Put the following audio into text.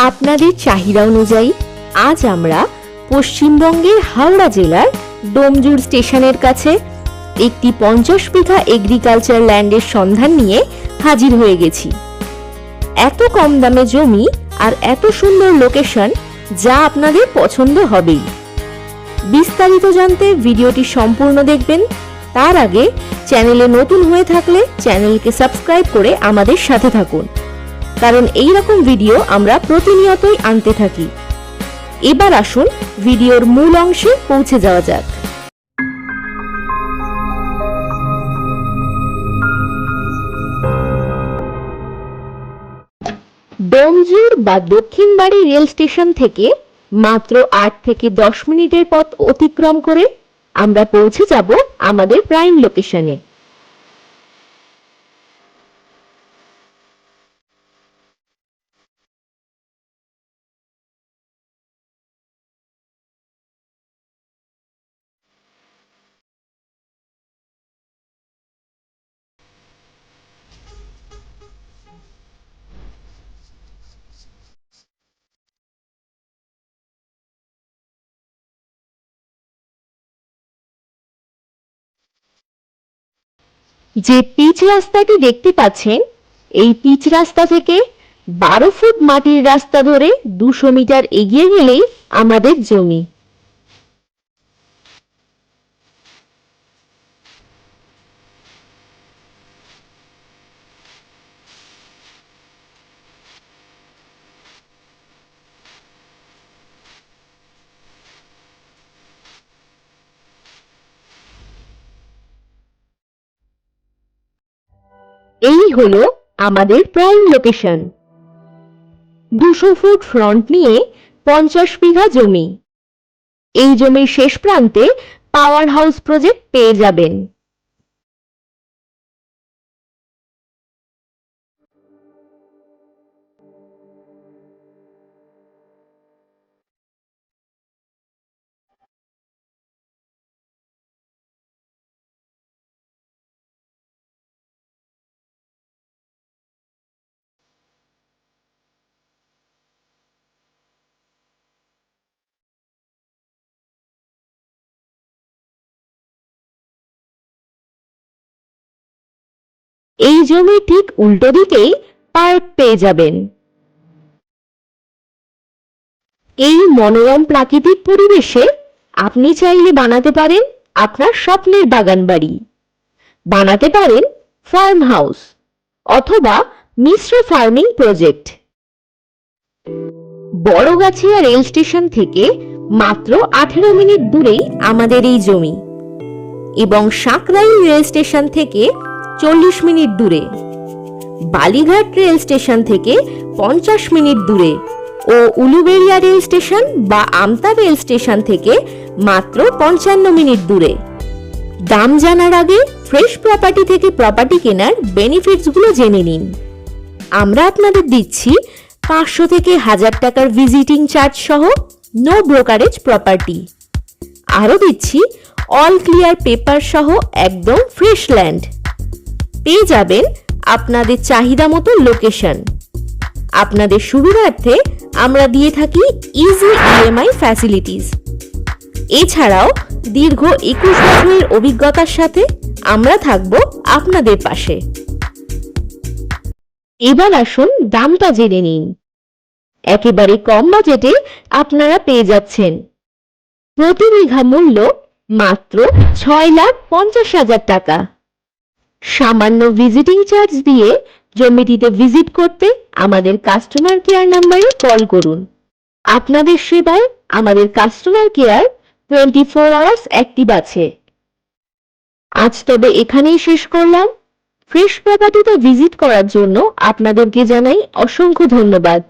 আপনাদের চাহিদা অনুযায়ী আজ আমরা পশ্চিমবঙ্গের হাওড়া জেলার ডোমজুড় স্টেশনের কাছে একটি 50 বিঘা এগ্রিকালচার ল্যান্ডের সন্ধান নিয়ে হাজির হয়ে গেছি। এত কম দামে জমি আর এত সুন্দর লোকেশন, যা আপনাদের পছন্দ হবেই। বিস্তারিত জানতে ভিডিওটি সম্পূর্ণ দেখবেন। তার আগে চ্যানেলে নতুন হয়ে থাকলে চ্যানেলকে সাবস্ক্রাইব করে আমাদের সাথে থাকুন, কারণ এই রকম ভিডিও আমরা প্রতিনিয়তই আনতে থাকি। এবার আসুন ভিডিওর মূল অংশে পৌঁছে যাওয়া যাক। ডোমজুড় বা দক্ষিণবাড়ি রেল স্টেশন থেকে মাত্র 8 থেকে 10 মিনিটের পথ অতিক্রম করে আমরা পৌঁছে যাব আমাদের প্রাইম লোকেশনে। যে পিচ রাস্তাটি দেখতে পাচ্ছেন, এই পিচ রাস্তা থেকে 12 ফুট মাটির রাস্তা ধরে 200 মিটার এগিয়ে গেলেই আমাদের জমি। এই হলো আমাদের প্রাইম লোকেশন। 200 ফুট ফ্রন্ট নিয়ে 50 বিঘা জমি। এই জমির শেষ প্রান্তে পাওয়ার হাউস প্রজেক্ট পেয়ে যাবেন। এই জমির ঠিক উল্টো দিকেই পার্ক পেয়ে যাবেন। এই মনোরম প্রাকৃতিক পরিবেশে আপনি চাইলে বানাতে পারেন আপনার স্বপ্নের বাগান বাড়ি, বানাতে পারেন ফার্ম হাউস অথবা মিশ্র farming project. Baragachhia rail station থেকে মাত্র 18 মিনিট দূরেই আমাদের এই জমি, এবং সাঁকরাইল রেল স্টেশন থেকে 40 মিনিট দূরে, বালিঘাট রেল স্টেশন থেকে 50 মিনিট দূরে ও উলুবেড়িয়া রেল স্টেশন বা আমতা রেল স্টেশন থেকে মাত্র 55 মিনিট দূরে। দাম জানার আগে ফ্রেশ প্রপার্টি থেকে প্রপার্টি কেনার বেনিফিটস গুলো জেনে নিন। আমরা আপনাদের দিচ্ছি 500 থেকে 1000 টাকার ভিজিটিং চার্জ সহ নো ব্রোকারেজ প্রপার্টি। আরো দিচ্ছি অল ক্লিয়ার পেপার সহ একদম ফ্রেশ ল্যান্ড। পেয়ে যাবেন আপনাদের চাহিদা মতো লোকেশন। আপনাদের সুবিধার্থে আমরা দিয়ে থাকি ইজি ইএমআই ফ্যাসিলিটিস। এছাড়াও দীর্ঘ 21 বছরের অভিজ্ঞতার সাথে আমরা থাকব আপনাদের পাশে। এবার আসুন দামটা জেনে নিন। একেবারে কম বাজেটে আপনারা পেয়ে যাচ্ছেন প্রতি বিঘা মূল্য মাত্র 6,50,000 টাকা। সামান্য ভিজিটিং চার্জ দিয়ে জমিটিতে ভিজিট করতে আমাদের কাস্টমার কেয়ার নাম্বারে কল করুন। আপনাদের সেবায় আমাদের কাস্টমার কেয়ার 24 আওয়ার্স অ্যাক্টিভ আছে। আজ তবে এখানেই শেষ করলাম। ফ্রেশ প্রপার্টিতে ভিজিট করার জন্য আপনাদেরকে জানাই অসংখ্য ধন্যবাদ।